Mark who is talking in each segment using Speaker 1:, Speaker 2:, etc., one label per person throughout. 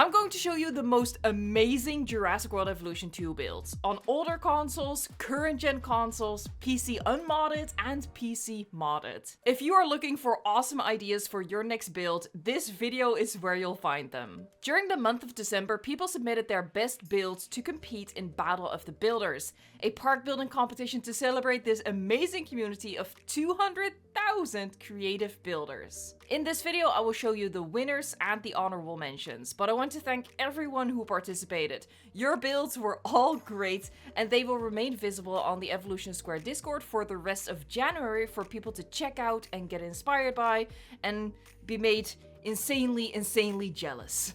Speaker 1: I'm going to show you the most amazing Jurassic World Evolution 2 builds on older consoles, current gen consoles, PC unmodded, and PC modded. If you are looking for awesome ideas for your next build, this video is where you'll find them. During the month of December, people submitted their best builds to compete in Battle of the Builders, a park building competition to celebrate this amazing community of 200,000 creative builders. In this video, I will show you the winners and the honorable mentions, but I want to thank everyone who participated. Your builds were all great, and they will remain visible on the Evolution Square Discord for the rest of January for people to check out and get inspired by and be made insanely jealous.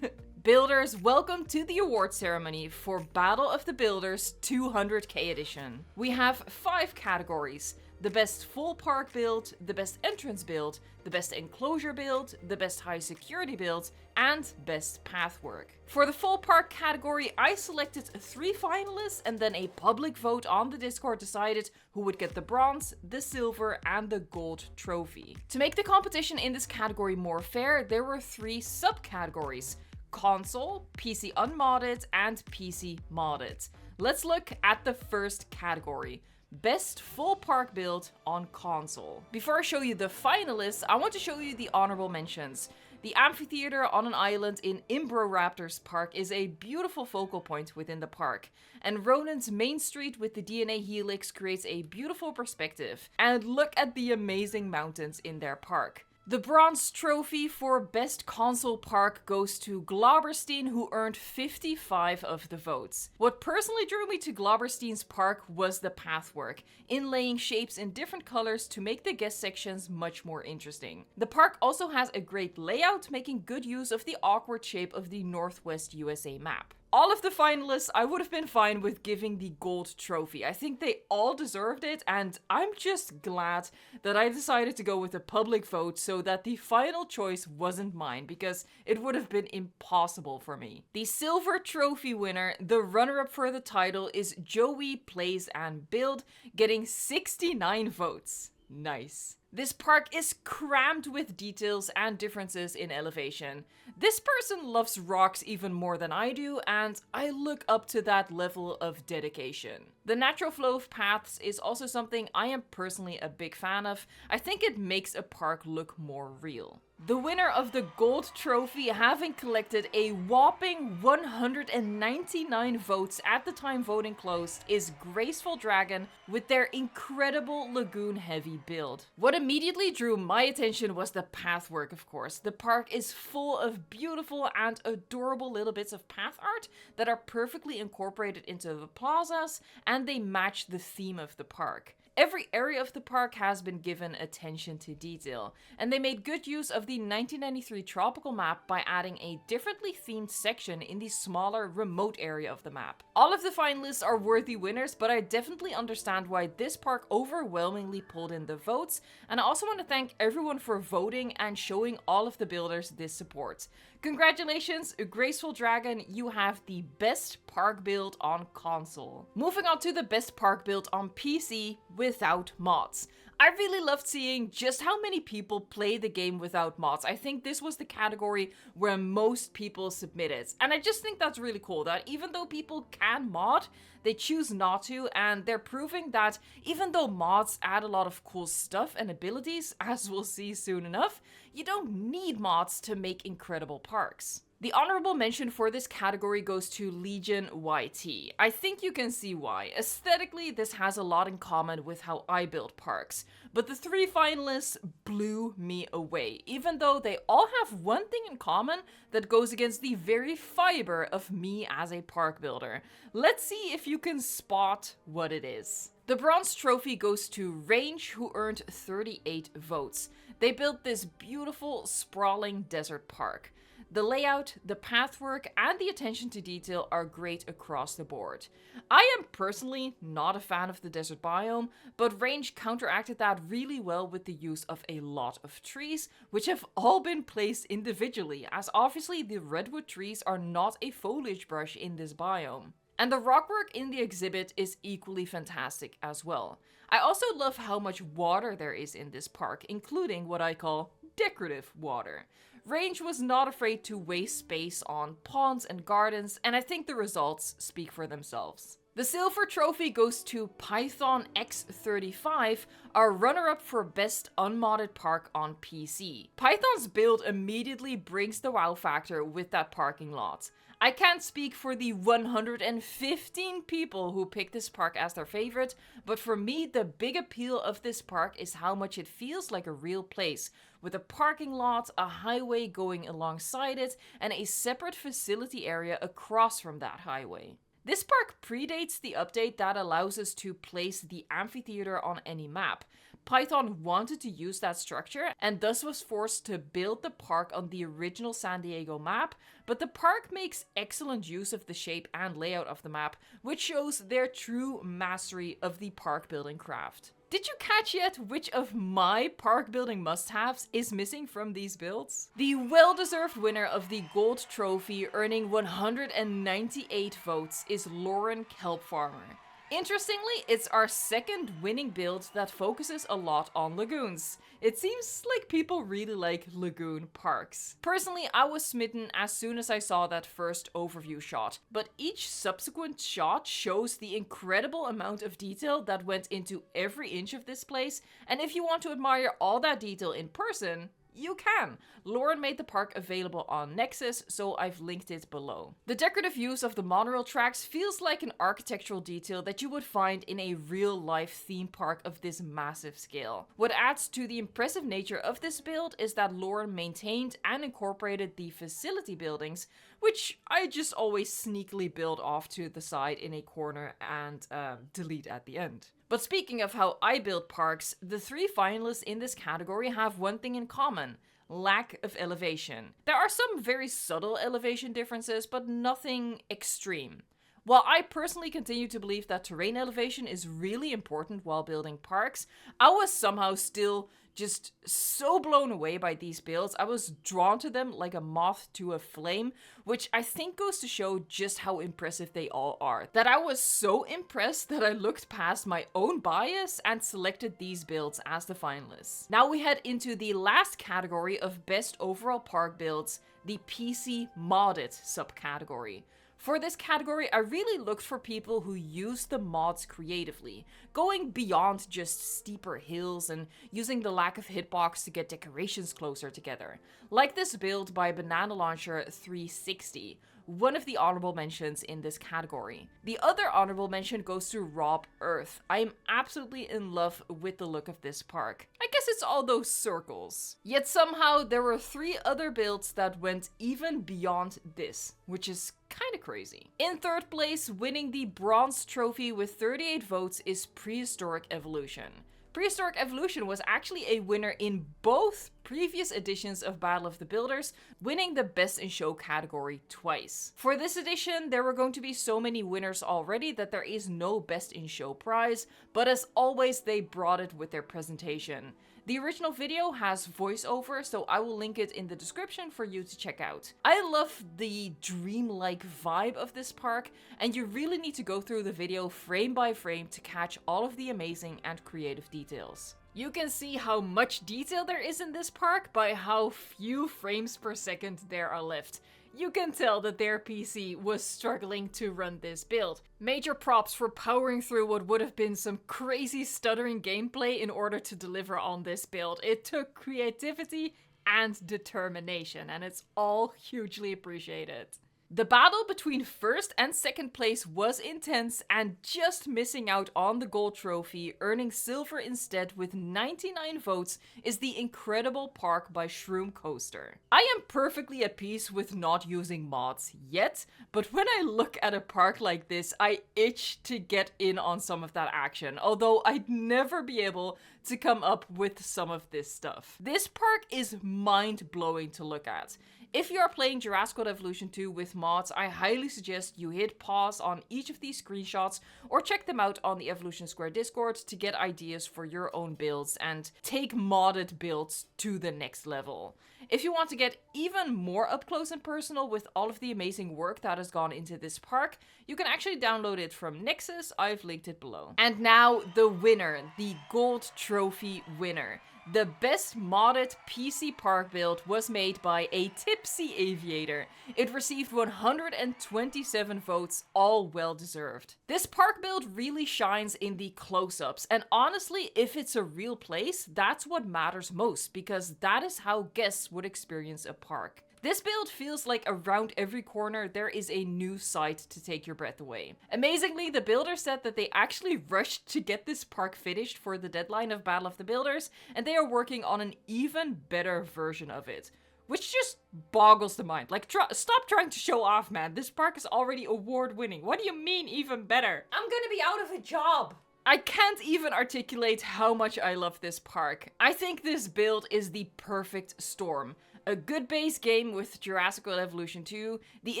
Speaker 1: Builders, welcome to the award ceremony for Battle of the Builders 200k edition. We have 5 categories: the best full park build, the best entrance build, the best enclosure build, the best high security build, and best pathwork. For the full park category, I selected 3 finalists, and then a public vote on the Discord decided who would get the bronze, the silver, and the gold trophy. To make the competition in this category more fair, there were 3 subcategories: console, PC unmodded, and PC modded. Let's look at the first category: best full park build on console. Before I show you the finalists, I want to show you the honorable mentions. The amphitheater on an island in Inbroraptor's park is a beautiful focal point within the park, and Ronan's main street with the DNA helix creates a beautiful perspective. And look at the amazing mountains in their park. The bronze trophy for best console park goes to Glauberstein, who earned 55 of the votes. What personally drew me to Glauberstein's park was the pathwork, inlaying shapes in different colors to make the guest sections much more interesting. The park also has a great layout, making good use of the awkward shape of the Northwest USA map. All of the finalists, I would have been fine with giving the gold trophy. I think they all deserved it, and I'm just glad that I decided to go with a public vote so that the final choice wasn't mine, because it would have been impossible for me. The silver trophy winner, the runner-up for the title, is JWE Plays and Build, getting 69 votes. Nice. This park is crammed with details and differences in elevation. This person loves rocks even more than I do, and I look up to that level of dedication. The natural flow of paths is also something I am personally a big fan of. I think it makes a park look more real. The winner of the gold trophy, having collected a whopping 199 votes at the time voting closed, is Graceful Dragon with their incredible lagoon heavy build. What immediately drew my attention was the pathwork, of course. The park is full of beautiful and adorable little bits of path art that are perfectly incorporated into the plazas, and they match the theme of the park. Every area of the park has been given attention to detail, and they made good use of the 1993 tropical map by adding a differently themed section in the smaller, remote area of the map. All of the finalists are worthy winners, but I definitely understand why this park overwhelmingly pulled in the votes, and I also want to thank everyone for voting and showing all of the builders this support. Congratulations, Graceful Dragon, you have the best park build on console. Moving on to the best park build on PC without mods. I really loved seeing just how many people play the game without mods. I think this was the category where most people submitted. And I just think that's really cool that even though people can mod, they choose not to, and they're proving that even though mods add a lot of cool stuff and abilities, as we'll see soon enough, you don't need mods to make incredible parks. The honorable mention for this category goes to Legion YT. I think you can see why. Aesthetically, this has a lot in common with how I build parks, but the 3 finalists blew me away, even though they all have one thing in common that goes against the very fiber of me as a park builder. Let's see if you can spot what it is. The bronze trophy goes to Range, who earned 38 votes. They built this beautiful, sprawling desert park. The layout, the pathwork, and the attention to detail are great across the board. I am personally not a fan of the desert biome, but Range counteracted that really well with the use of a lot of trees, which have all been placed individually, as obviously the redwood trees are not a foliage brush in this biome. And the rockwork in the exhibit is equally fantastic as well. I also love how much water there is in this park, including what I call decorative water. Range was not afraid to waste space on ponds and gardens, and I think the results speak for themselves. The silver trophy goes to Python X35, our runner-up for best unmodded park on PC. Python's build immediately brings the wow factor with that parking lot. I can't speak for the 115 people who picked this park as their favorite, but for me the big appeal of this park is how much it feels like a real place, with a parking lot, a highway going alongside it, and a separate facility area across from that highway. This park predates the update that allows us to place the amphitheater on any map. Python wanted to use that structure and thus was forced to build the park on the original San Diego map, but the park makes excellent use of the shape and layout of the map, which shows their true mastery of the park building craft. Did you catch yet which of my park building must-haves is missing from these builds? The well-deserved winner of the gold trophy, earning 198 votes, is Lauren Kelp Farmer. Interestingly, it's our second winning build that focuses a lot on lagoons. It seems like people really like lagoon parks. Personally, I was smitten as soon as I saw that first overview shot, but each subsequent shot shows the incredible amount of detail that went into every inch of this place, and if you want to admire all that detail in person, you can! Lauren made the park available on Nexus, so I've linked it below. The decorative use of the monorail tracks feels like an architectural detail that you would find in a real-life theme park of this massive scale. What adds to the impressive nature of this build is that Lauren maintained and incorporated the facility buildings, which I just always sneakily build off to the side in a corner and delete at the end. But speaking of how I build parks, the three finalists in this category have one thing in common: lack of elevation. There are some very subtle elevation differences, but nothing extreme. While I personally continue to believe that terrain elevation is really important while building parks, I was somehow still just so blown away by these builds. I was drawn to them like a moth to a flame, which I think goes to show just how impressive they all are. That I was so impressed that I looked past my own bias and selected these builds as the finalists. Now we head into the last category of best overall park builds, the PC modded subcategory. For this category, I really looked for people who use the mods creatively, going beyond just steeper hills and using the lack of hitbox to get decorations closer together. Like this build by Banana Launcher 360, one of the honorable mentions in this category. The other honorable mention goes to Rob Earth. I am absolutely in love with the look of this park. I guess it's all those circles. Yet somehow there were 3 other builds that went even beyond this, which is kind of crazy. In third place, winning the bronze trophy with 38 votes is Prehistoric Evolution. Prehistoric Evolution was actually a winner in both previous editions of Battle of the Builders, winning the Best in Show category twice. For this edition, there were going to be so many winners already that there is no Best in Show prize, but as always, they brought it with their presentation. The original video has voiceover, so I will link it in the description for you to check out. I love the dreamlike vibe of this park, and you really need to go through the video frame by frame to catch all of the amazing and creative details. You can see how much detail there is in this park by how few frames per second there are left. You can tell that their PC was struggling to run this build. Major props for powering through what would have been some crazy stuttering gameplay in order to deliver on this build. It took creativity and determination, and it's all hugely appreciated. The battle between first and second place was intense, and just missing out on the gold trophy, earning silver instead with 99 votes, is the incredible park by Shroom Coaster. I am perfectly at peace with not using mods yet, but when I look at a park like this, I itch to get in on some of that action, although I'd never be able to come up with some of this stuff. This park is mind-blowing to look at. If you are playing Jurassic World Evolution 2 with mods, I highly suggest you hit pause on each of these screenshots or check them out on the Evolution Square Discord to get ideas for your own builds and take modded builds to the next level. If you want to get even more up close and personal with all of the amazing work that has gone into this park, you can actually download it from Nexus. I've linked it below. And now the winner, the gold trophy winner. The best modded PC park build was made by a tipsy aviator. It received 127 votes, all well deserved. This park build really shines in the close-ups, and honestly, if it's a real place, that's what matters most, because that is how guests would experience a park. This build feels like around every corner there is a new sight to take your breath away. Amazingly, the builder said that they actually rushed to get this park finished for the deadline of Battle of the Builders, and they are working on an even better version of it. Which just boggles the mind. Like, stop trying to show off, man. This park is already award-winning. What do you mean even better? I'm gonna be out of a job. I can't even articulate how much I love this park. I think this build is the perfect storm. A good base game with Jurassic World Evolution 2, the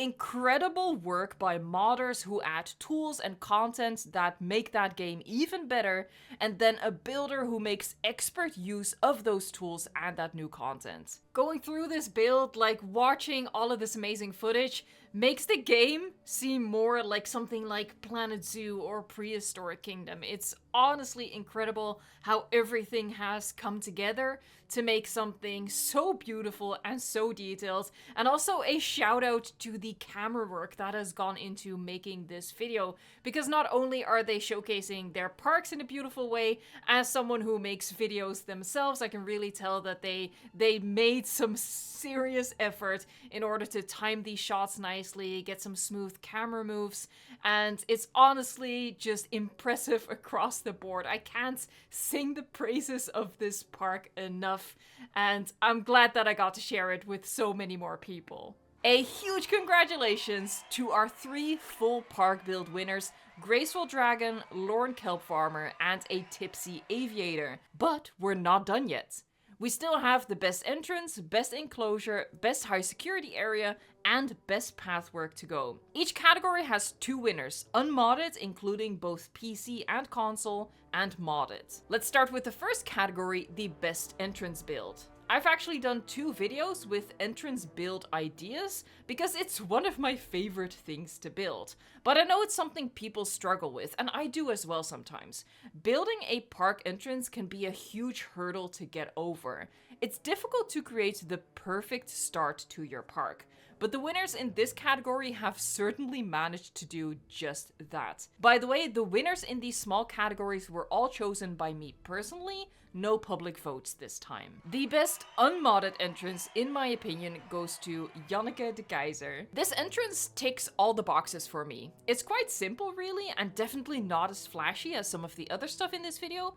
Speaker 1: incredible work by modders who add tools and content that make that game even better, and then a builder who makes expert use of those tools and that new content. Going through this build, like watching all of this amazing footage, makes the game seem more like something like Planet Zoo or Prehistoric Kingdom. It's honestly incredible how everything has come together to make something so beautiful and so detailed. And also a shout out to the camera work that has gone into making this video, because not only are they showcasing their parks in a beautiful way, as someone who makes videos themselves, I can really tell that they made some serious effort in order to time these shots nicely, get some smooth camera moves, and it's honestly just impressive across the board. I can't sing the praises of this park enough, and I'm glad that I got to share it with so many more people. A huge congratulations to our 3 full park build winners, Graceful Dragon, Lorne Kelp Farmer, and a Tipsy Aviator. But we're not done yet. We still have the best entrance, best enclosure, best high security area, and best pathwork to go. Each category has 2 winners, unmodded, including both PC and console, and modded. Let's start with the first category, the best entrance build. I've actually done 2 videos with entrance build ideas because it's one of my favorite things to build. But I know it's something people struggle with, and I do as well sometimes. Building a park entrance can be a huge hurdle to get over. It's difficult to create the perfect start to your park. But the winners in this category have certainly managed to do just that. By the way, the winners in these small categories were all chosen by me personally, no public votes this time. The best unmodded entrance, in my opinion, goes to Janneke de Keizer. This entrance ticks all the boxes for me. It's quite simple really, and definitely not as flashy as some of the other stuff in this video,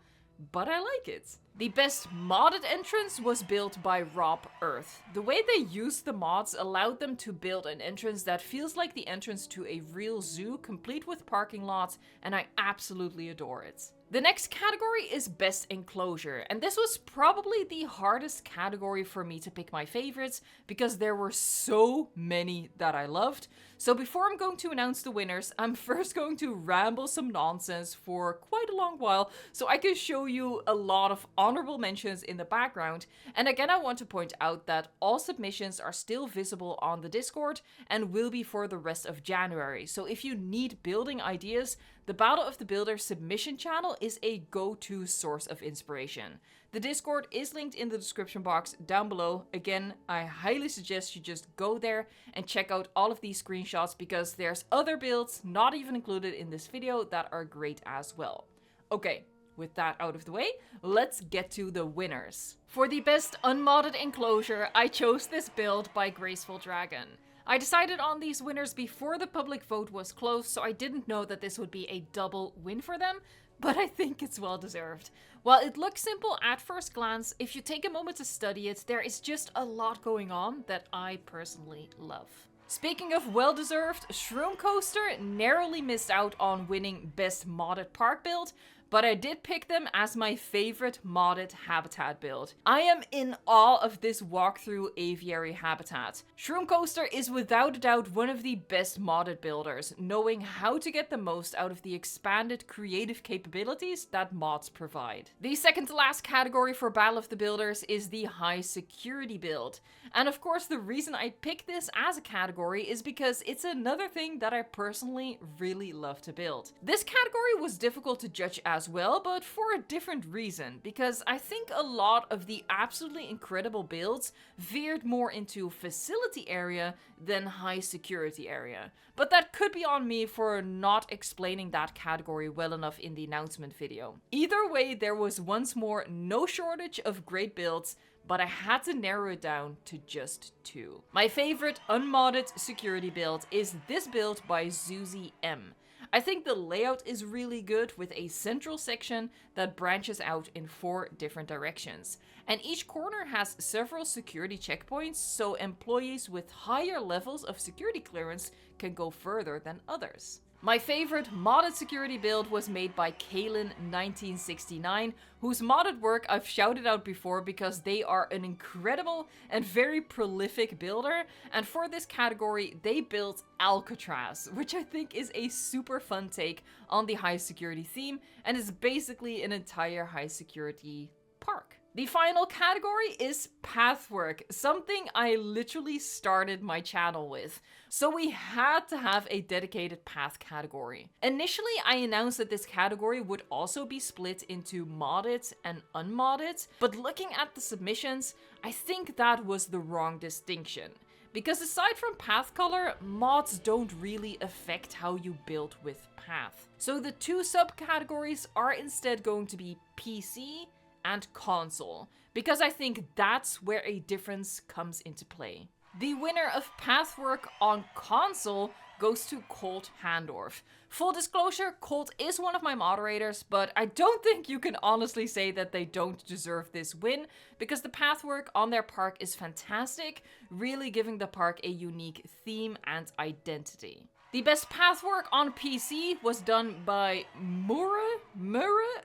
Speaker 1: but I like it. The best modded entrance was built by Rob Earth. The way they used the mods allowed them to build an entrance that feels like the entrance to a real zoo, complete with parking lots, and I absolutely adore it. The next category is best enclosure, and this was probably the hardest category for me to pick my favorites because there were so many that I loved. So before I'm going to announce the winners, I'm first going to ramble some nonsense for quite a long while so I can show you a lot of honorable mentions in the background. And again, I want to point out that all submissions are still visible on the Discord and will be for the rest of January. So if you need building ideas, the Battle of the Builders submission channel is a go-to source of inspiration. The Discord is linked in the description box down below. Again, I highly suggest you just go there and check out all of these screenshots because there's other builds not even included in this video that are great as well. Okay, with that out of the way, let's get to the winners. For the best unmodded enclosure, I chose this build by Graceful Dragon. I decided on these winners before the public vote was closed, so I didn't know that this would be a double win for them, but I think it's well deserved. While it looks simple at first glance, if you take a moment to study it, there is just a lot going on that I personally love. Speaking of well-deserved, Shroom Coaster narrowly missed out on winning Best Modded Park Build, but I did pick them as my favorite modded habitat build. I am in awe of this walkthrough aviary habitat. Shroom Coaster is without a doubt one of the best modded builders, knowing how to get the most out of the expanded creative capabilities that mods provide. The second to last category for Battle of the Builders is the high security build. And of course, the reason I picked this as a category is because it's another thing that I personally really love to build. This category was difficult to judge at as well, but for a different reason, because I think a lot of the absolutely incredible builds veered more into facility area than high security area. But that could be on me for not explaining that category well enough in the announcement video. Either way, there was once more no shortage of great builds, but I had to narrow it down to just 2. My favorite unmodded security build is this build by Zuzi M. I think the layout is really good with a central section that branches out in 4 different directions. And each corner has several security checkpoints, so employees with higher levels of security clearance can go further than others. My favorite modded security build was made by Kaylin1969, whose modded work I've shouted out before because they are an incredible and very prolific builder, and for this category they built Alcatraz, which I think is a super fun take on the high security theme and is basically an entire high security park. The final category is pathwork, something I literally started my channel with. So we had to have a dedicated path category. Initially, I announced that this category would also be split into modded and unmodded, but looking at the submissions, I think that was the wrong distinction. Because aside from path color, mods don't really affect how you build with path. So the 2 subcategories are instead going to be PC and console, because I think that's where a difference comes into play. The winner of pathwork on console goes to Colt Handorf. Full disclosure, Colt is one of my moderators, but I don't think you can honestly say that they don't deserve this win, because the pathwork on their park is fantastic, really giving the park a unique theme and identity. The best pathwork on PC was done by Mura?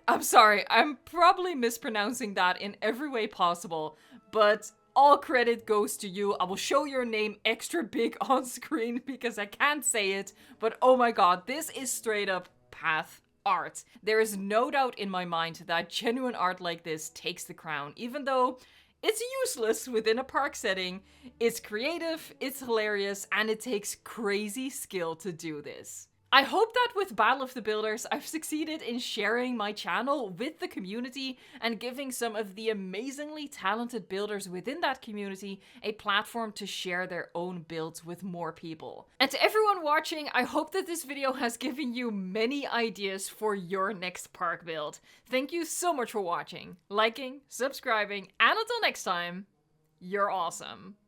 Speaker 1: I'm sorry, I'm probably mispronouncing that in every way possible, but all credit goes to you. I will show your name extra big on screen because I can't say it, but oh my god, this is straight up path art. There is no doubt in my mind that genuine art like this takes the crown, even though it's useless within a park setting. It's creative, it's hilarious, and it takes crazy skill to do this. I hope that with Battle of the Builders, I've succeeded in sharing my channel with the community and giving some of the amazingly talented builders within that community a platform to share their own builds with more people. And to everyone watching, I hope that this video has given you many ideas for your next park build. Thank you so much for watching, liking, subscribing, and until next time, you're awesome.